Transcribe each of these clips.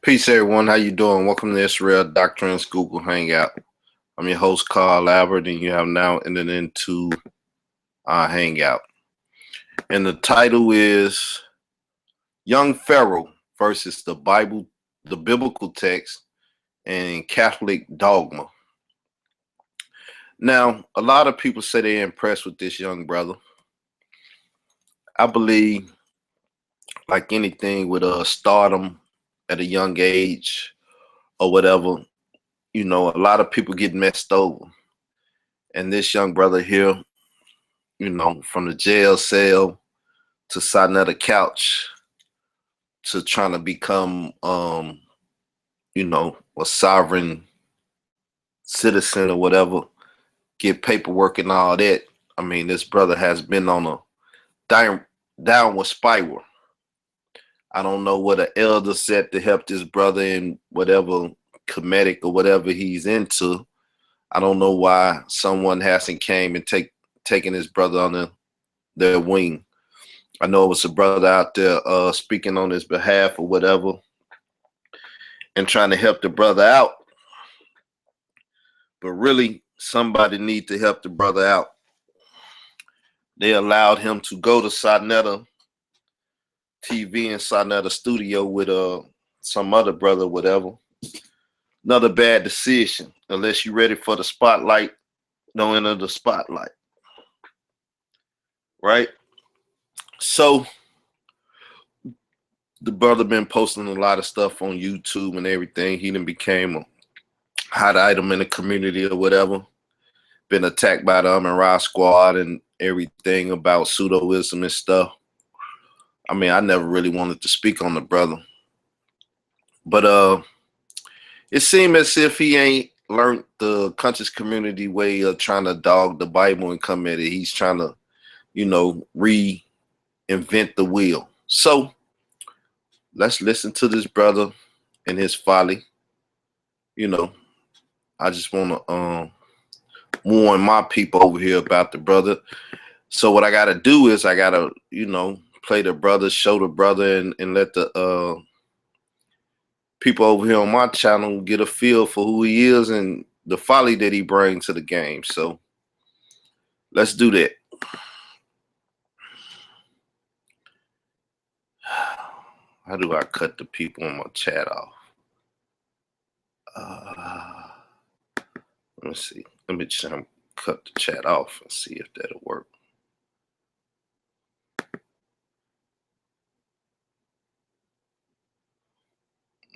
Peace, everyone. How you doing? Welcome to Israel Doctrines Google Hangout. I'm your host, Carl Albert, and you have now entered into our Hangout. And the title is Young Pharaoh versus the Bible, the biblical text, and Catholic dogma. Now, a lot of people say they're impressed with this young brother. I believe, like anything with stardom at a young age or whatever, a lot of people get messed over. And this young brother here, from the jail cell to sitting at a couch to trying to become, a sovereign citizen or whatever, get paperwork and all that. I mean, this brother has been on a downward spiral. I don't know what an elder said to help this brother in whatever comedic or whatever he's into. I don't know why someone hasn't came and taken his brother under their wing. I know it was a brother out there speaking on his behalf or whatever and trying to help the brother out. But really, somebody need to help the brother out. They allowed him to go to Sonetta TV and Sonetta Studio with some other brother, whatever. Another bad decision. Unless you're ready for the spotlight, don't enter the spotlight. Right? So the brother been posting a lot of stuff on YouTube and everything. He done became a hot item in the community or whatever. Been attacked by the Ra squad and everything about pseudoism and stuff. I mean, I never really wanted to speak on the brother. But it seemed as if he ain't learned the conscious community way of trying to dog the Bible and come at it. He's trying to, reinvent the wheel. So let's listen to this brother and his folly. I just want to warn my people over here about the brother. So what I got to do is I got to, play the brother, show the brother, and let the people over here on my channel get a feel for who he is and the folly that he brings to the game. So let's do that. How do I cut the people on my chat off? Let me see. Let me try and cut the chat off and see if that'll work.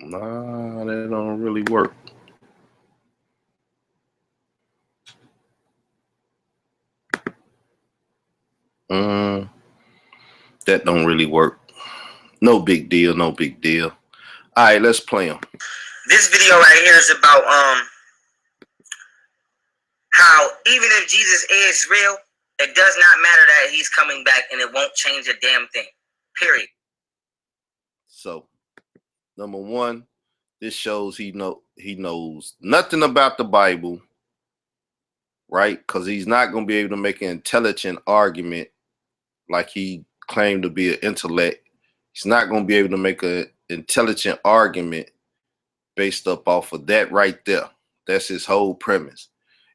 Nah, that don't really work. That don't really work. No big deal, no big deal. All right, let's play them. This video right here is about how even if Jesus is real, it does not matter that he's coming back and it won't change a damn thing. Period. So, number one, this shows he knows nothing about the Bible, right? Because he's not going to be able to make an intelligent argument like he claimed to be an intellect. He's not going to be able to make an intelligent argument based up off of that right there. That's his whole premise.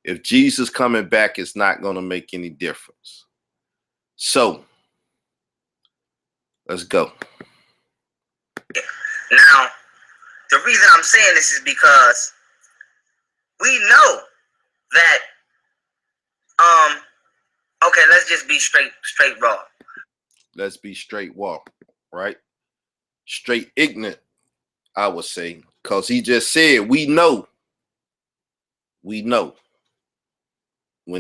If Jesus coming back, it's not going to make any difference. So, let's go. Now, the reason I'm saying this is because we know that, okay, let's just be straight raw. Let's be straight raw, right? Straight ignorant, I would say, because he just said, we know when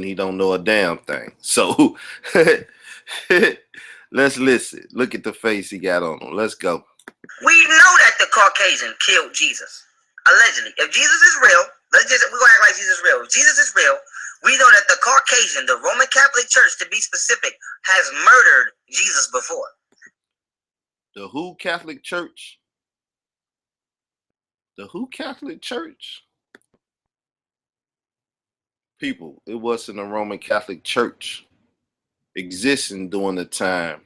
he don't know a damn thing. So let's listen. Look at the face he got on him. Let's go. We know that the Caucasian killed Jesus, allegedly. If Jesus is real, we're gonna act like Jesus is real. If Jesus is real, we know that the Caucasian, the Roman Catholic Church, to be specific, has murdered Jesus before. The who Catholic Church? The who Catholic Church? People, it wasn't a Roman Catholic Church existing during the time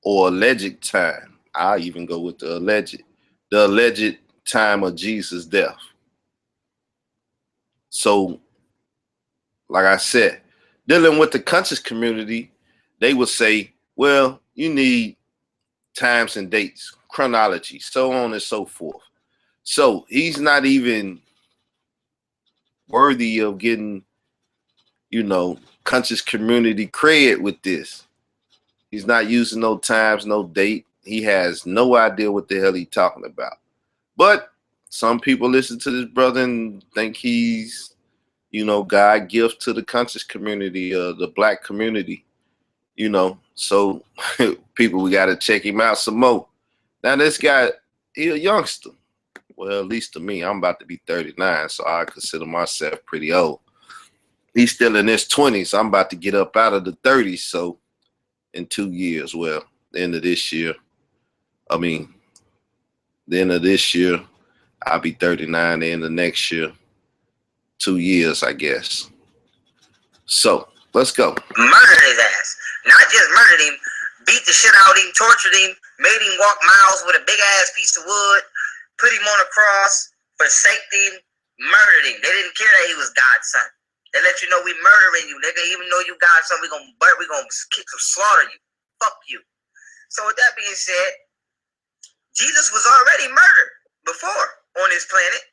or alleged time. I even go with the alleged the alleged time of Jesus' death. So, like I said, dealing with the conscious community, they would say, well, you need times and dates, chronology, so on and so forth. So he's not even worthy of getting, conscious community cred with this. He's not using no times, no date. He has no idea what the hell he's talking about. But some people listen to this brother and think he's, God gift to the conscious community, the black community, So people, we got to check him out some more. Now this guy, he a youngster. Well, at least to me, I'm about to be 39, so I consider myself pretty old. He's still in his 20s. I'm about to get up out of the 30s, so in 2 years, well, the end of this year, I'll be 39. The end of next year, 2 years, I guess. So let's go. Murdered his ass. Not just murdered him, beat the shit out of him, tortured him, made him walk miles with a big ass piece of wood, put him on a cross, forsaked him, murdered him. They didn't care that he was God's son. They let you know we murdering you, nigga. Even though you God's son, we gonna slaughter you. Fuck you. So with that being said, Jesus was already murdered before on this planet.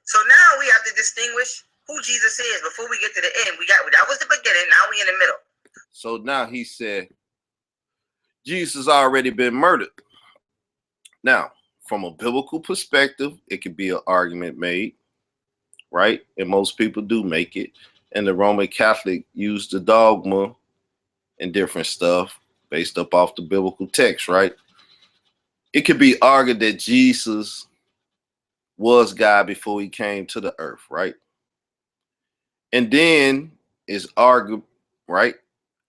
So now we have to distinguish who Jesus is before we get to the end. That was the beginning. Now we in the middle. So now he said, Jesus already been murdered. Now, from a biblical perspective, it could be an argument made, right? And most people do make it. And the Roman Catholic used the dogma and different stuff based up off the biblical text, right? It could be argued that Jesus was God before he came to the earth, right? And then it's argued, right,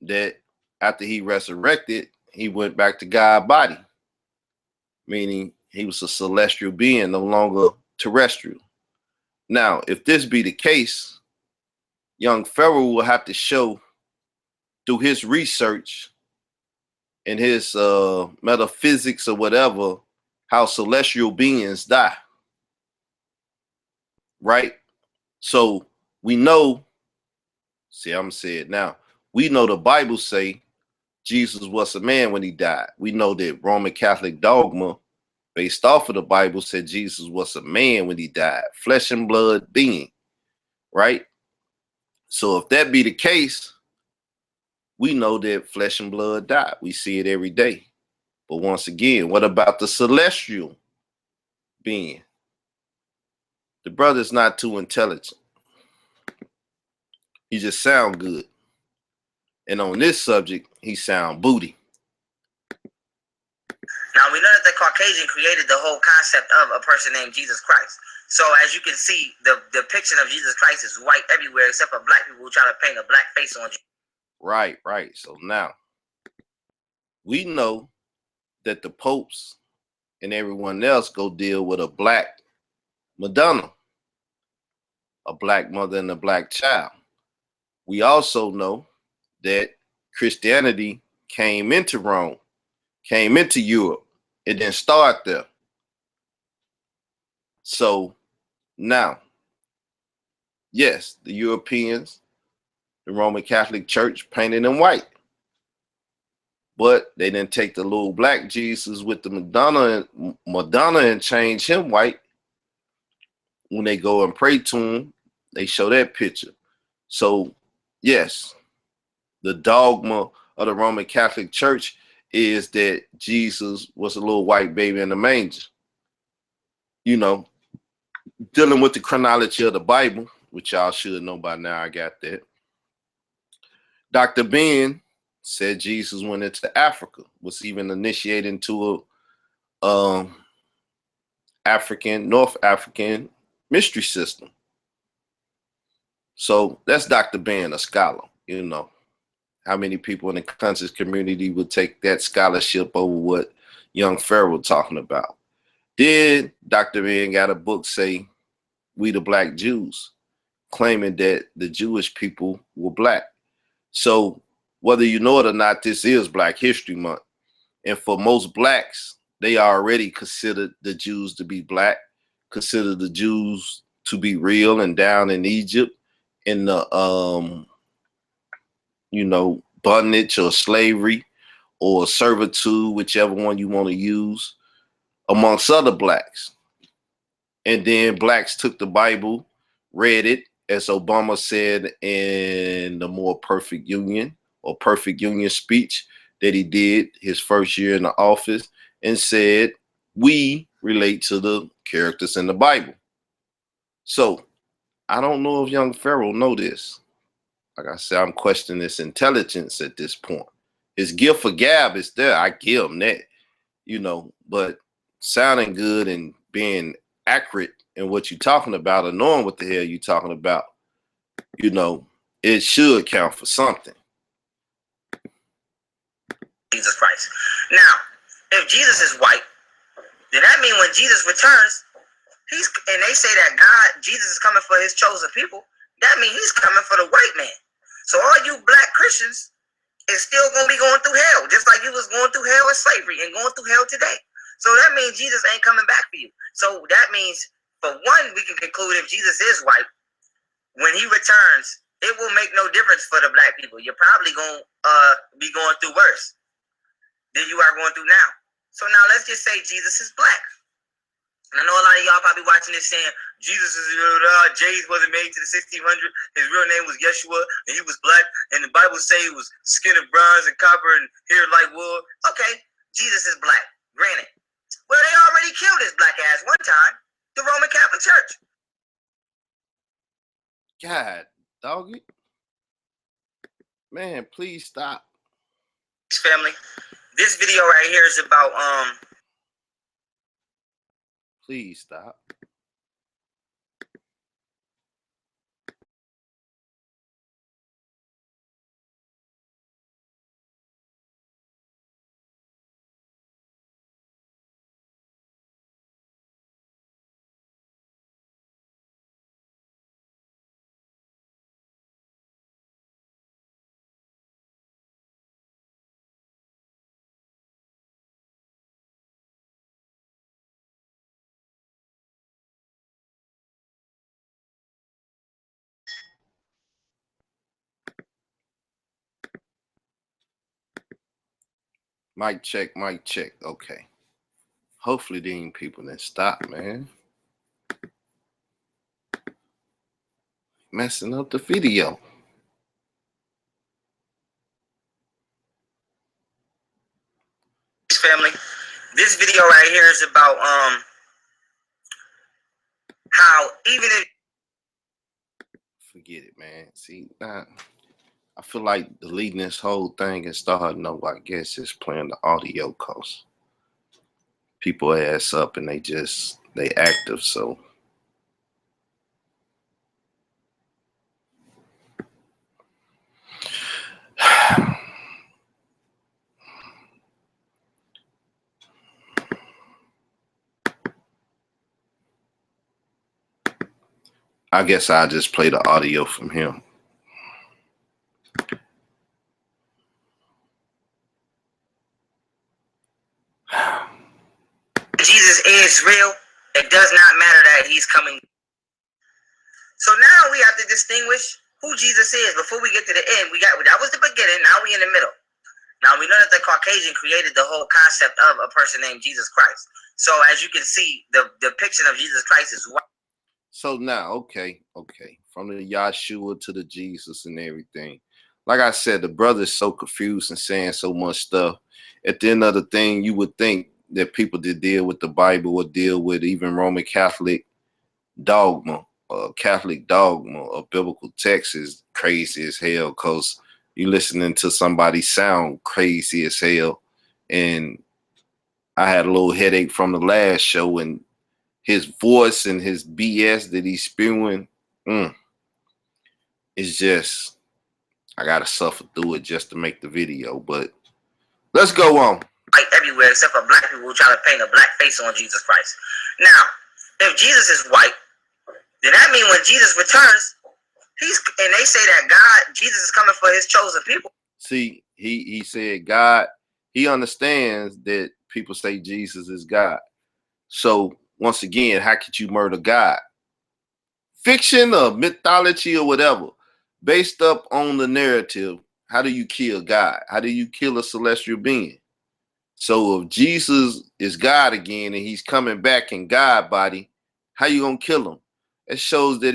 that after he resurrected, he went back to God's body, meaning he was a celestial being, no longer terrestrial. Now, if this be the case, young Pharaoh will have to show through his research and his metaphysics or whatever, how celestial beings die, right? So we know, see, I'm saying it now, we know the Bible say Jesus was a man when he died. We know that Roman Catholic dogma, based off of the Bible, said Jesus was a man when he died, flesh and blood being, right? So if that be the case, we know that flesh and blood died. We see it every day. But once again, what about the celestial being? The brother's not too intelligent. He just sound good. And on this subject, he sound booty. Now, we know that the Caucasian created the whole concept of a person named Jesus Christ. So, as you can see, the depiction of Jesus Christ is white everywhere, except for black people who try to paint a black face on Jesus. Right. So now, we know that the popes and everyone else go deal with a black Madonna, a black mother and a black child. We also know that Christianity came into Rome, came into Europe. It didn't start there. So now, yes, the Europeans, the Roman Catholic Church painted him white. But they didn't take the little black Jesus with the Madonna and change him white. When they go and pray to him, they show that picture. So, yes, the dogma of the Roman Catholic Church is that Jesus was a little white baby in the manger. Dealing with the chronology of the Bible, which y'all should know by now, I got that. Dr. Ben said Jesus went into Africa, was even initiated into a North African mystery system. So that's Dr. Ben, a scholar. How many people in the conscious community would take that scholarship over what young Pharaoh was talking about? Then Dr. Ben got a book say, We the Black Jews, claiming that the Jewish people were black. So whether you know it or not, this is Black History Month. And for most blacks, they already considered the Jews to be black, considered the Jews to be real and down in Egypt in the bondage or slavery or servitude, whichever one you want to use, amongst other blacks. And then blacks took the Bible, read it, as Obama said in the More Perfect Union or Perfect Union speech that he did his first year in the office, and said, we relate to the characters in the Bible. So I don't know if young Pharaoh know this. Like I said, I'm questioning his intelligence at this point. His gift for gab is there. I give him that, but sounding good and being accurate in what you're talking about or knowing what the hell you're talking about, it should count for something. Jesus Christ. Now, if Jesus is white, then that means when Jesus returns, and they say that Jesus is coming for his chosen people, that means he's coming for the white man. So all you black Christians is still going to be going through hell, just like you was going through hell in slavery and going through hell today. So that means Jesus ain't coming back for you. So that means, for one, we can conclude if Jesus is white, when he returns, it will make no difference for the black people. You're probably going to be going through worse than you are going through now. So now let's just say Jesus is black. And I know a lot of y'all probably watching this saying, Jesus is James wasn't made to the 1600. His real name was Yeshua, and he was black. And the Bible say he was skin of bronze and copper and hair like wool. Okay, Jesus is black. Granted. Well, they already killed his black ass one time, the Roman Catholic Church. God, doggy. Man, please stop. Family, this video right here is about Please stop. Mic check, mic check. Okay. Hopefully these people didn't stop, man. Messing up the video. Family, this video right here is about how even if forget it, man. See, I feel like deleting this whole thing and starting over. I guess just playing the audio, cause people ass up and they active. So I guess I'll just play the audio from him. Jesus is real, it does not matter that he's coming. So now we have to distinguish who Jesus is. Before we get to the end, that was the beginning. Now we in the middle. Now we know that the Caucasian created the whole concept of a person named Jesus Christ. So as you can see, the depiction of Jesus Christ is white. So now, okay, from the Yahshua to the Jesus and everything. Like I said, the brother is so confused and saying so much stuff. At the end of the thing, you would think that people that deal with the Bible would deal with even Roman Catholic dogma, Catholic dogma, or biblical text is crazy as hell, because you listening to somebody sound crazy as hell. And I had a little headache from the last show, and his voice and his BS that he's spewing, it's just, I gotta suffer through it just to make the video. But let's go on. Like everywhere except for black people who try to paint a black face on Jesus Christ. Now, if Jesus is white, then that means when Jesus returns, and they say that Jesus is coming for his chosen people. See, he said God, he understands that people say Jesus is God. So once again, how could you murder God? Fiction or mythology or whatever, based up on the narrative, how do you kill God? How do you kill a celestial being? So if Jesus is God again and he's coming back in God body, how you gonna kill him? It shows that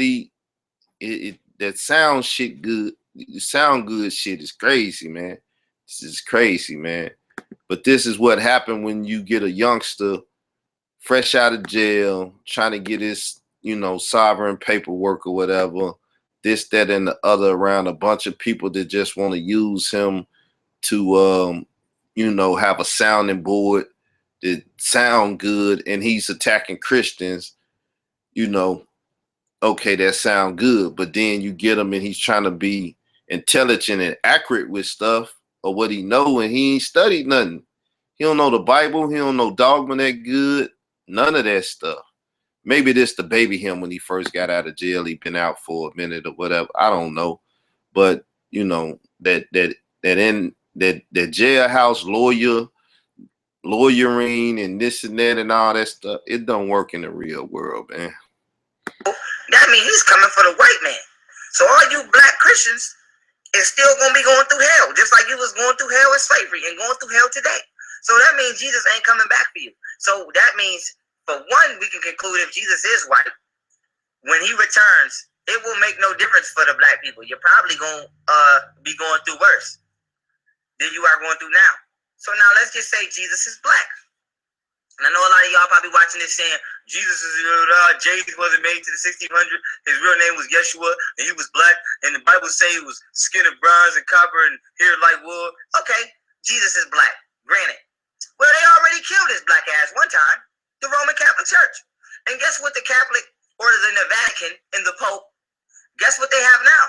that sound shit good. The sound good shit is crazy, man. This is crazy, man. But this is what happened when you get a youngster fresh out of jail, trying to get his, sovereign paperwork or whatever, this, that, and the other around a bunch of people that just want to use him to, have a sounding board that sound good, and he's attacking Christians, okay, that sound good. But then you get him and he's trying to be intelligent and accurate with stuff or what he know, and he ain't studied nothing. He don't know the Bible. He don't know Dogma that good. None of that stuff. Maybe this the baby him when he first got out of jail. He been out for a minute or whatever. I don't know. But that jailhouse lawyering and this and that and all that stuff, it don't work in the real world, man. That means he's coming for the white man. So all you black Christians is still gonna be going through hell, just like you was going through hell in slavery and going through hell today. So that means Jesus ain't coming back for you. So that means, for one, we can conclude if Jesus is white, when he returns, it will make no difference for the black people. You're probably gonna be going through worse than you are going through now. So now let's just say Jesus is black. And I know a lot of y'all probably watching this saying, Jesus is Jesus wasn't made to the 1600s. His real name was Yeshua, and he was black. And the Bible say he was skin of bronze and copper and hair like wool. Okay, Jesus is black. Granted. Well, they already killed his black ass one time, the Roman Catholic Church. And guess what the Catholic or the Vatican and the Pope, guess what they have now?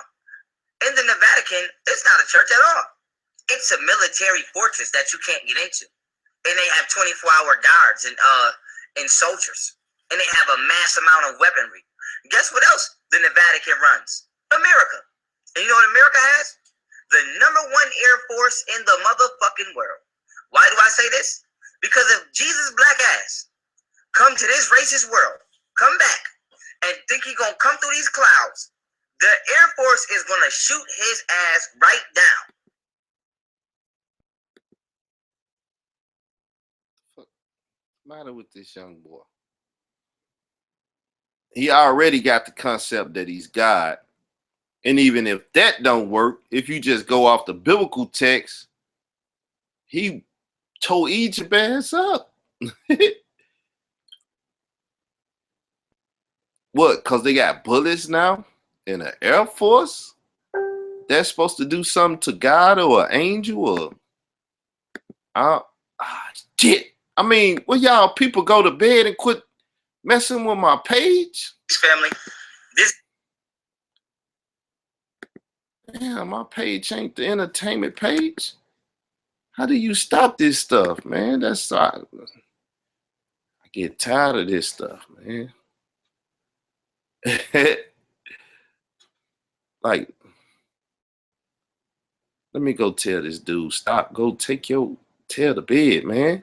In the Vatican, it's not a church at all. It's a military fortress that you can't get into. And they have 24-hour guards and soldiers. And they have a mass amount of weaponry. Guess what else the Vatican runs? America. And you know what America has? The #1 air force in the motherfucking world. Why do I say this? Because if Jesus' black ass come to this racist world, come back, and think he gonna come through these clouds, the Air Force is gonna shoot his ass right down. Matter with this young boy? He already got the concept that he's God. And even if that don't work, if you just go off the biblical text, he tore Egypt ass up. What? Because they got bullets now in the Air Force? That's supposed to do something to God or an angel or shit. I mean, well, y'all people go to bed and quit messing with my page. Family, this. Yeah, my page ain't the entertainment page. How do you stop this stuff, man? I get tired of this stuff, man. Like, let me go tell this dude, stop, go take your tail to bed, man.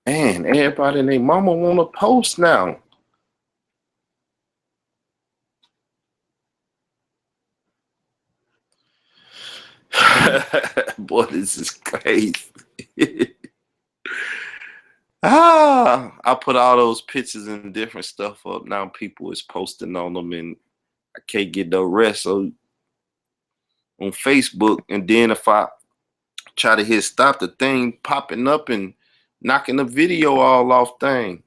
Man, everybody and their mama want to post now. Boy, this is crazy. I put all those pictures and different stuff up. Now people is posting on them and I can't get no rest. So on Facebook, and then if I try to hit stop, the thing popping up and knocking the video all off thing.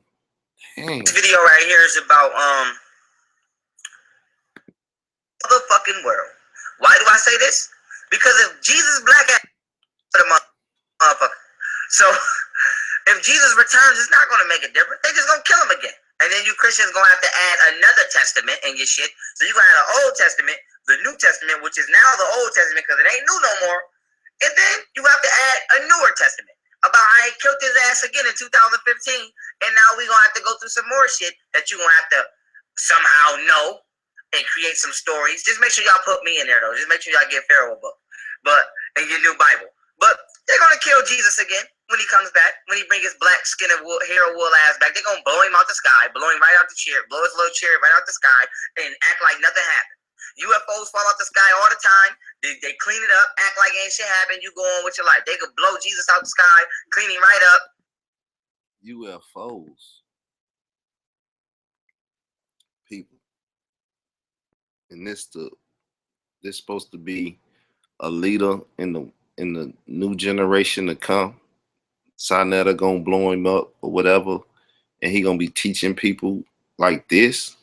Dang. This video right here is about the fucking world. Why do I say this? Because if Jesus black ass for the motherfucker. So if Jesus returns, it's not gonna make a difference. They just gonna kill him again. And then you Christians gonna have to add another testament in your shit. So you gonna have the Old Testament, the New Testament, which is now the Old Testament because it ain't new no more. And then you have to add a newer testament about how he killed his ass again in 2015. And now we gonna have to go through some more shit that you gonna have to somehow know and create some stories. Just make sure y'all put me in there though. Just make sure y'all get Pharaoh a book, but in your new Bible. But they're gonna kill Jesus again when he comes back. When he bring his black skin of wool, hair of wool ass back, they're gonna blow him out the sky, blow him right out the chair, blow his little chair right out the sky, and act like nothing happened. UFOs fall out the sky all the time. They clean it up, act like ain't shit happened. You go on with your life. They could blow Jesus out the sky, clean him right up. UFOs, people, and this supposed to be a leader in the new generation to come. Sinetta gonna blow him up or whatever, and he gonna be teaching people like this.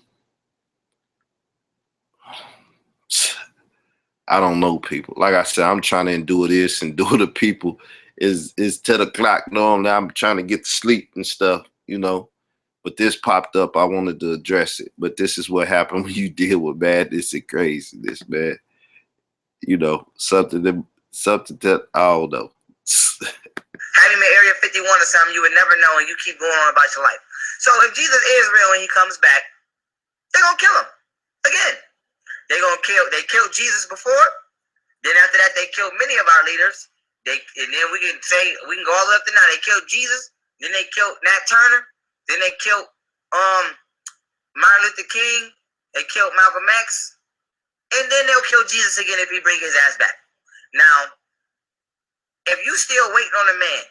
I don't know, people. Like I said, I'm trying to endure this and do the people. It's 10 o'clock. No, now I'm trying to get to sleep and stuff, you know. But this popped up. I wanted to address it. But this is what happened when you deal with madness and craziness, man. You know, something that I don't know. Have him in Area 51 or something you would never know, and you keep going on about your life. So if Jesus is real and he comes back, they're gonna kill him again. They killed Jesus before. Then after that, they killed many of our leaders. And then we can go all the way up to now. They killed Jesus. Then they killed Nat Turner. Then they killed Martin Luther King. They killed Malcolm X. And then they'll kill Jesus again if he bring his ass back. Now, if you still waiting on a man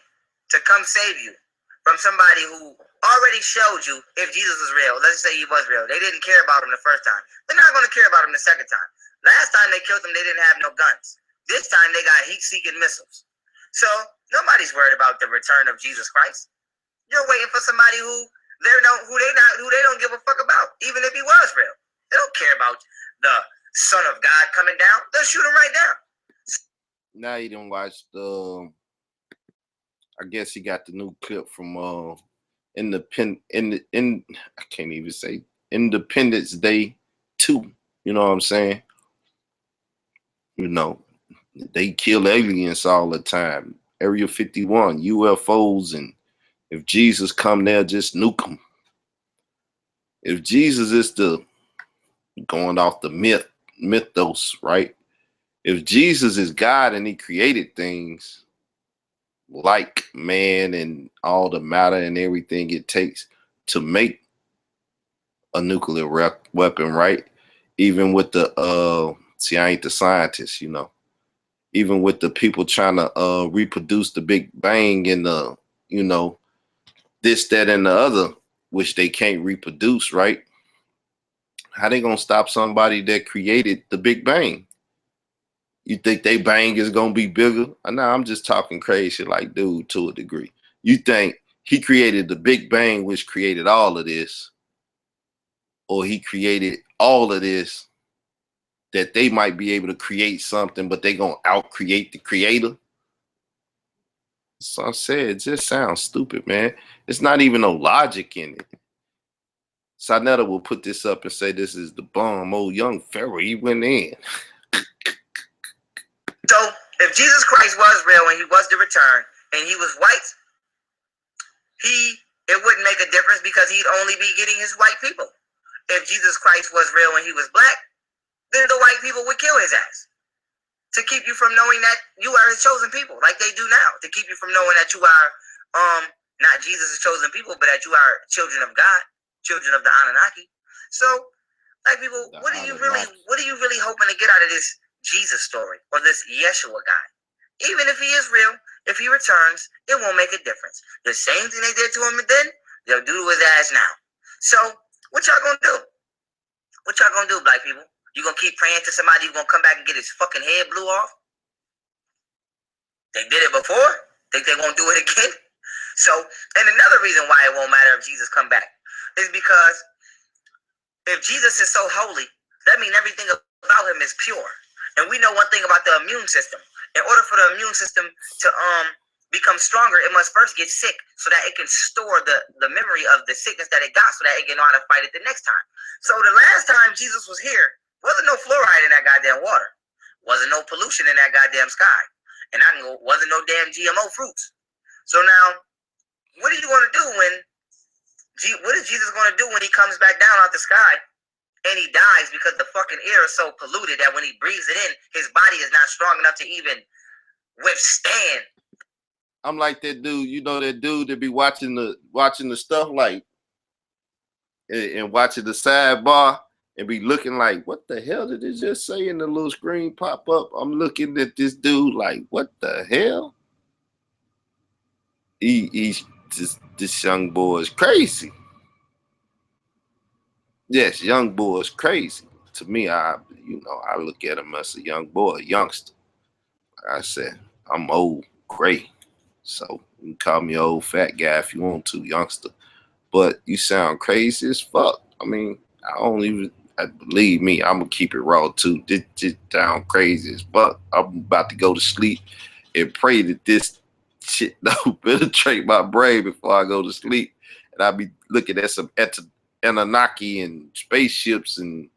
to come save you from somebody who already showed you if Jesus was real, let's say he was real, they didn't care about him the first time, they're not going to care about him the second time. Last time they killed him, they didn't have no guns. This time they got heat-seeking missiles. So nobody's worried about the return of Jesus Christ. You're waiting for somebody who they don't give a fuck about, even if he was real. They don't care about the Son of God coming down. They'll shoot him right down. Now you done watched I guess he got the new clip from I can't even say Independence Day 2. You know what I'm saying? You know, they kill aliens all the time. Area 51, UFOs, and if Jesus come there, just nuke them. If Jesus is going off the mythos, right? If Jesus is God and he created things like man and all the matter and everything it takes to make a nuclear weapon, right? Even with the see, I ain't the scientist, you know. Even with the people trying to reproduce the Big Bang and the, you know, this, that, and the other, which they can't reproduce, right? How they gonna stop somebody that created the Big Bang? You think they bang is gonna be bigger? No, I'm just talking crazy, like, dude, to a degree. You think he created the Big Bang, which created all of this, or he created all of this, that they might be able to create something, but they gonna out-create the creator? So I said, it just sounds stupid, man. It's not even no logic in it. Sinetta will put this up and say this is the bomb. Old young Pharaoh, he went in. So if Jesus Christ was real and he was to return and he was white, it wouldn't make a difference because he'd only be getting his white people. If Jesus Christ was real and he was black, then the white people would kill his ass to keep you from knowing that you are his chosen people, like they do now, to keep you from knowing that you are not Jesus' chosen people, but that you are children of God, children of the Anunnaki. So, like, people, what are you really hoping to get out of this Jesus story or this Yeshua guy? Even if he is real, if he returns, it won't make a difference. The same thing they did to him then, they'll do to his ass now. So what y'all gonna do? What y'all gonna do, black people? You gonna keep praying to somebody who's gonna come back and get his fucking head blew off? They did it before. Think they won't do it again? So, and another reason why it won't matter if Jesus come back is because if Jesus is so holy, that means everything about him is pure. And we know one thing about the immune system. In order for the immune system to become stronger, it must first get sick so that it can store the memory of the sickness that it got so that it can know how to fight it the next time. So the last time Jesus was here, wasn't no fluoride in that goddamn water. Wasn't no pollution in that goddamn sky. And wasn't no damn GMO fruits. So now, what are you going to do what is Jesus going to do when he comes back down out the sky and he dies because the fucking air is so polluted that when he breathes it in, his body is not strong enough to even withstand? I'm like that dude, you know, that dude that be watching the stuff like and watching the sidebar and be looking like, what the hell did it just say in the little screen pop up? I'm looking at this dude like, what the hell? He's just, this young boy is crazy. Yes, young boy is crazy. To me, I look at him as a young boy, a youngster. Like I said, I'm old, gray. So you can call me old fat guy if you want to, youngster. But you sound crazy as fuck. I mean, believe me, I'm gonna keep it raw too. This sound crazy as fuck. I'm about to go to sleep and pray that this shit don't penetrate my brain before I go to sleep. And I'll be looking at some Anunnaki and spaceships and,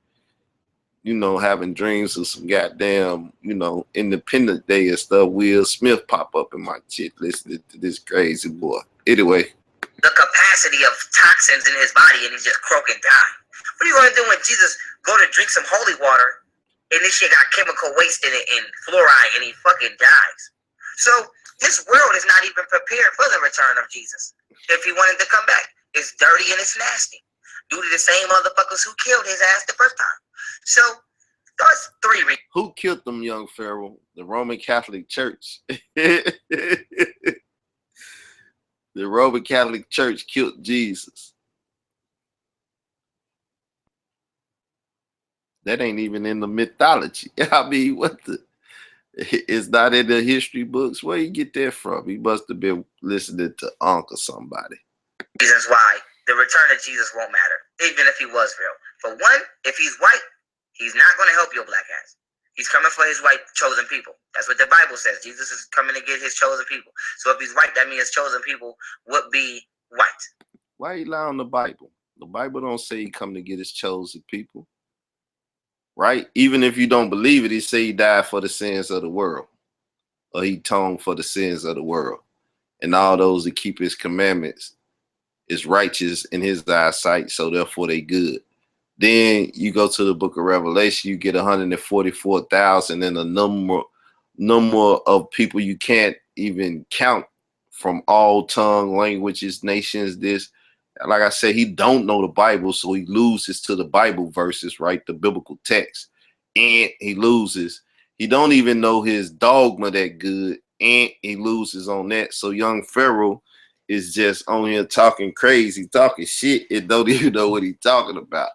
you know, having dreams of some goddamn, you know, Independence Day and stuff. Will Smith pop up in my shit listening to this crazy boy. Anyway. The capacity of toxins in his body and he's just croaking die. What are you going to do when Jesus go to drink some holy water and this shit got chemical waste in it and fluoride and he fucking dies? So this world is not even prepared for the return of Jesus. If he wanted to come back, it's dirty and it's nasty due to the same motherfuckers who killed his ass the first time. So that's 3 reasons. Who killed them, young Pharaoh? The Roman Catholic Church. The Roman Catholic Church killed Jesus. That ain't even in the mythology. I mean, it's not in the history books. Where you get that from? He must have been listening to Unc or somebody. Reasons why the return of Jesus won't matter, even if he was real. For one, if he's white, he's not going to help your black ass. He's coming for his white chosen people. That's what the Bible says. Jesus is coming to get his chosen people. So if he's white, that means his chosen people would be white. Why you lie on the Bible? The Bible don't say he come to get his chosen people. Right? Even if you don't believe it, he say he died for the sins of the world. Or he atoned for the sins of the world. And all those that keep his commandments is righteous in his eyesight, so therefore they good. Then you go to the book of Revelation, you get 144,000 and a number of people you can't even count from all tongue, languages, nations, this. Like I said, he don't know the Bible, so he loses to the Bible verses, right? The biblical text. And he loses. He don't even know his dogma that good, and he loses on that. So young Pharaoh is just on here talking crazy, talking shit, and don't even know what he's talking about.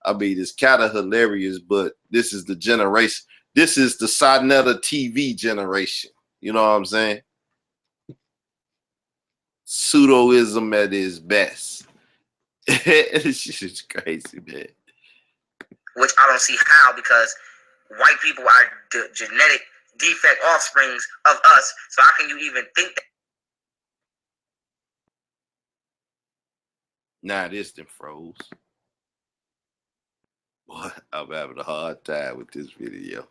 I mean, it's kind of hilarious, but this is the generation. This is the Sonetta TV generation. You know what I'm saying? Pseudoism at its best. This shit is crazy, man. Which I don't see how, because white people are the genetic defect offsprings of us. So how can you even think that? Nah, this done froze. Boy, I'm having a hard time with this video.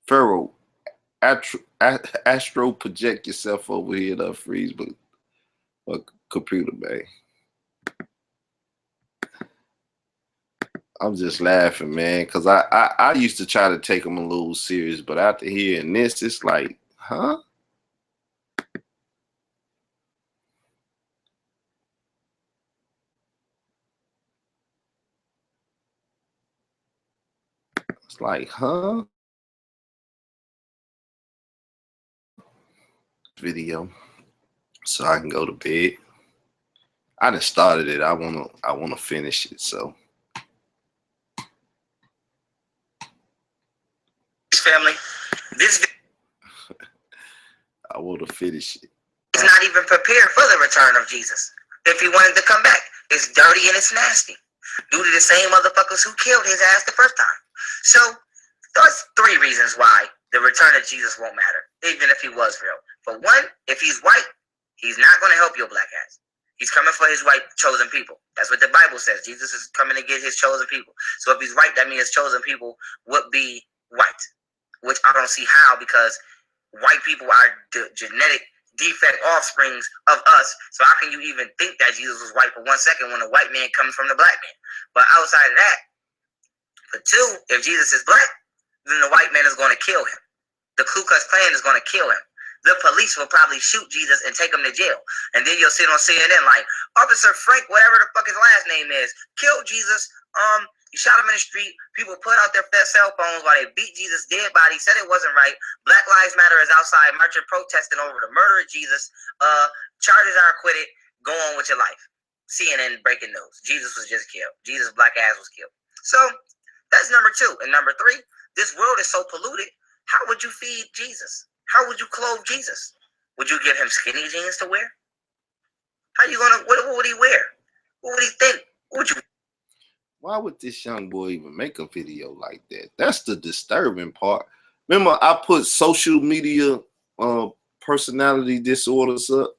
Pharaoh, astro project yourself over here to freeze, but computer, man. I'm just laughing, man, because I used to try to take them a little serious, but after hearing this, it's like, huh? It's like, huh? Video, so I can go to bed. I done started it. I wanna finish it. So family, this I wanna finish it. is not even prepared for the return of Jesus. If he wanted to come back, it's dirty and it's nasty. Due to the same motherfuckers who killed his ass the first time. So there's 3 reasons why the return of Jesus won't matter, even if he was real. For one, if he's white, he's not going to help your black ass. He's coming for his white chosen people. That's what the Bible says. Jesus is coming to get his chosen people. So if he's white, that means his chosen people would be white, which I don't see how, because white people are the genetic defect offsprings of us. So how can you even think that Jesus was white for 1 second when a white man comes from the black man? But outside of that, for 2, if Jesus is black, then the white man is going to kill him. The Ku Klux Klan is going to kill him. The police will probably shoot Jesus and take him to jail. And then you'll sit on CNN like, Officer Frank, whatever the fuck his last name is, killed Jesus. He shot him in the street. People put out their cell phones while they beat Jesus' dead body, said it wasn't right. Black Lives Matter is outside marching, protesting over the murder of Jesus. Charges are acquitted. Go on with your life. CNN breaking news. Jesus was just killed. Jesus' black ass was killed. So that's number 2. And number 3, this world is so polluted. How would you feed Jesus? How would you clothe Jesus? Would you give him skinny jeans to wear? How you gonna? What would he wear? What would he think? What would you? Why would this young boy even make a video like that? That's the disturbing part. Remember, I put social media personality disorders up.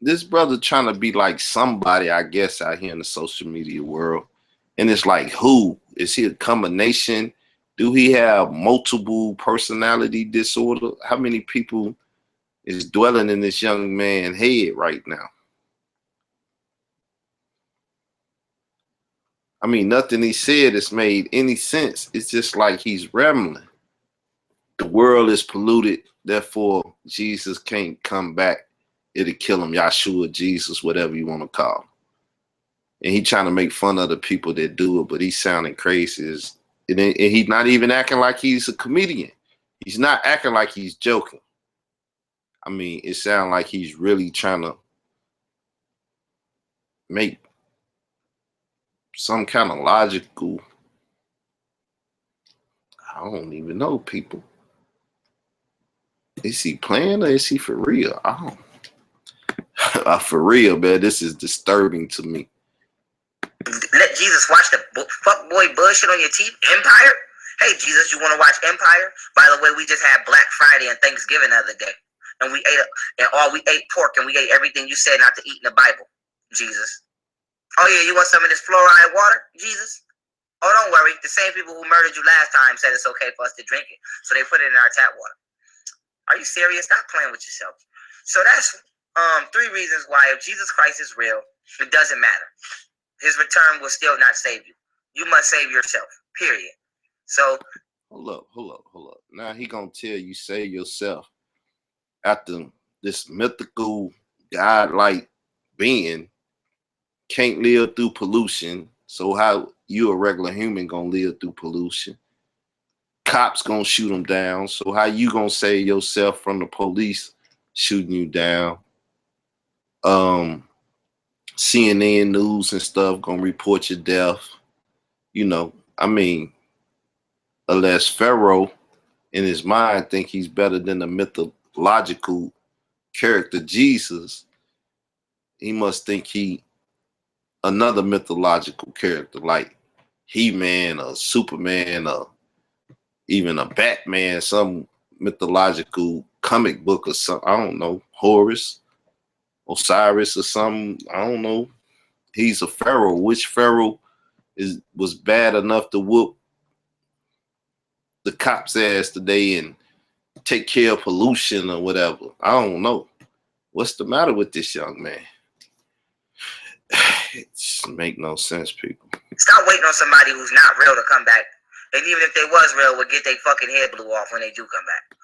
This brother trying to be like somebody, I guess, out here in the social media world. And it's like, who? Is he a combination? Do he have multiple personality disorder? How many people is dwelling in this young man's head right now? I mean, nothing he said has made any sense. It's just like he's rambling. The world is polluted, therefore Jesus can't come back. It'll kill him. Yahshua, Jesus, whatever you want to call him. And he trying to make fun of the people that do it, but he's sounding crazy. And he's not even acting like he's a comedian. He's not acting like he's joking. I mean, it sounds like he's really trying to make some kind of logical, I don't even know, people. Is he playing or is he for real? I don't. For real, man, this is disturbing to me. Let Jesus watch the fuckboy bullshit on your TV? Empire? Hey, Jesus, you want to watch Empire? By the way, we just had Black Friday and Thanksgiving the other day. And we ate pork and we ate everything you said not to eat in the Bible, Jesus. Oh, yeah, you want some of this fluoride water, Jesus? Oh, don't worry. The same people who murdered you last time said it's okay for us to drink it. So they put it in our tap water. Are you serious? Stop playing with yourself. So that's 3 reasons why if Jesus Christ is real, it doesn't matter. His return will still not save you. You must save yourself, period. So hold up. Now he gonna tell you save yourself after this mythical godlike being can't live through pollution. So how you a regular human gonna live through pollution? Cops gonna shoot him down. So how you gonna save yourself from the police shooting you down? CNN news and stuff gonna report your death. You know, I mean, unless Pharaoh in his mind think he's better than the mythological character Jesus, he must think he another mythological character like He-Man or Superman or even a Batman, some mythological comic book or something. I don't know, Horus, Osiris or something. I don't know. He's a pharaoh. Which pharaoh was bad enough to whoop the cops' ass today and take care of pollution or whatever? I don't know. What's the matter with this young man? It just make no sense, people. Stop waiting on somebody who's not real to come back. And even if they was real, would get their fucking head blew off when they do come back.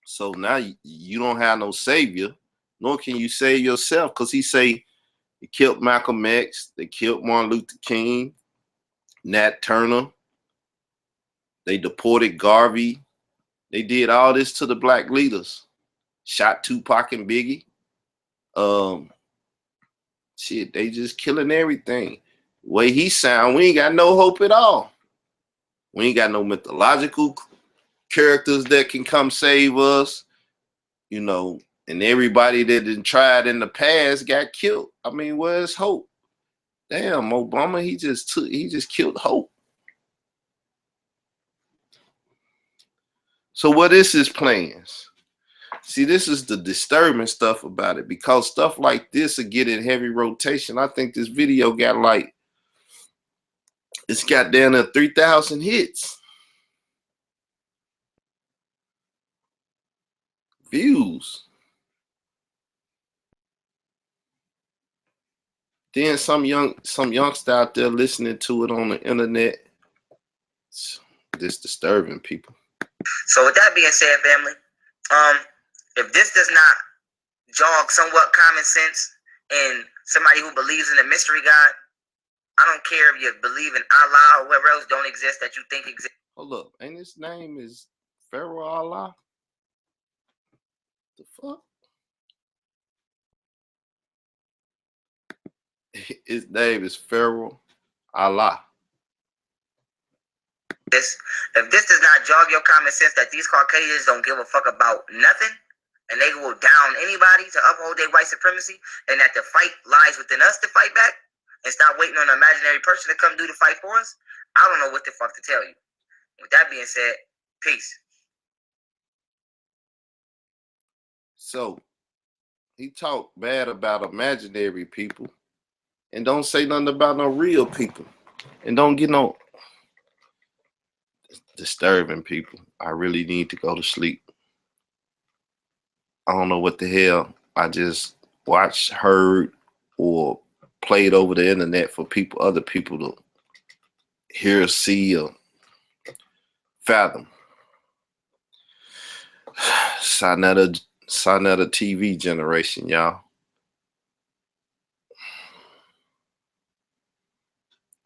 So now you don't have no savior, nor can you save yourself, because he say he killed Malcolm X, they killed Martin Luther King, Nat Turner, they deported Garvey, they did all this to the black leaders, shot Tupac and Biggie. Shit, they just killing everything. The way he sound, we ain't got no hope at all. We ain't got no mythological characters that can come save us, you know, and everybody that didn't tried in the past got killed. I mean, where's hope? Damn, Obama, he just killed hope. So what is his plans? See, this is the disturbing stuff about it, because stuff like this will get in heavy rotation. I think this video got like, it's got down to 3,000 hits. Views. Then some youngster out there listening to it on the internet. It's disturbing, people. So with that being said, family, if this does not jog somewhat common sense in somebody who believes in a mystery God, I don't care if you believe in Allah or whoever else don't exist that you think exists. Hold up, and his name is Pharaoh Allah? The fuck? His name is Pharaoh Allah. If this does not jog your common sense that these Caucasians don't give a fuck about nothing, and they will down anybody to uphold their white supremacy, and that the fight lies within us to fight back, and stop waiting on an imaginary person to come do the fight for us, I don't know what the fuck to tell you. With that being said, peace. So he talked bad about imaginary people and don't say nothing about no real people, and don't get no disturbing people. I really need to go to sleep. I don't know what the hell I just watched, heard, or played over the internet for other people to hear, see, or fathom. Sign out a TV generation, y'all.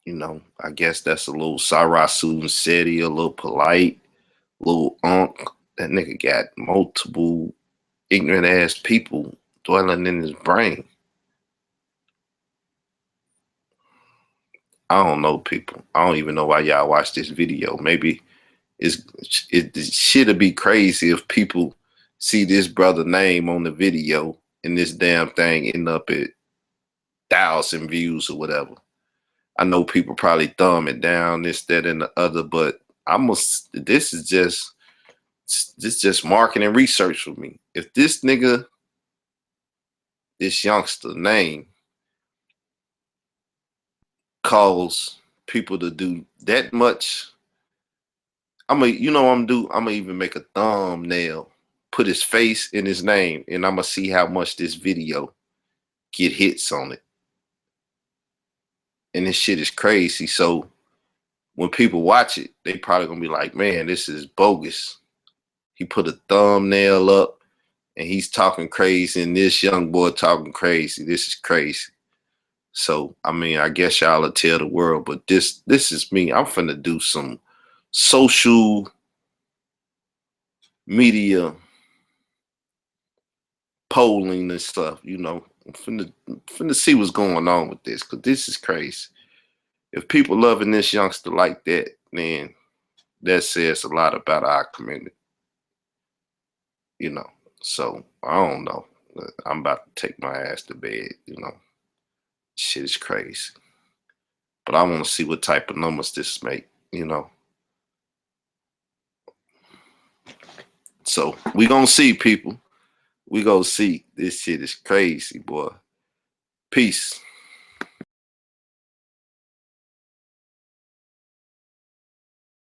You know, I guess that's a little Sarasu and Seti, a little polite, little unk. That nigga got multiple ignorant ass people dwelling in his brain. I don't know, people. I don't even know why y'all watch this video. Maybe it should be crazy if people see this brother name on the video and this damn thing end up at 1,000 views or whatever. I know people probably thumb it down, this, that, and the other, but this is just marketing research for me. If this nigga, this youngster name, cause people to do that much, I'm gonna even make a thumbnail, put his face in his name, and I'm gonna see how much this video get hits on it. And this shit is crazy. So when people watch it, they probably gonna be like, man, this is bogus. He put a thumbnail up and he's talking crazy, and this young boy talking crazy. This is crazy. So, I mean, I guess y'all will tell the world, but this is me. I'm finna do some social media polling and stuff, you know. I'm finna see what's going on with this, because this is crazy. If people loving this youngster like that, then that says a lot about our community, you know. So I don't know. I'm about to take my ass to bed, you know. Shit is crazy. But I want to see what type of numbers this make, you know. So we gonna see, people. We gonna see. This shit is crazy, boy. Peace.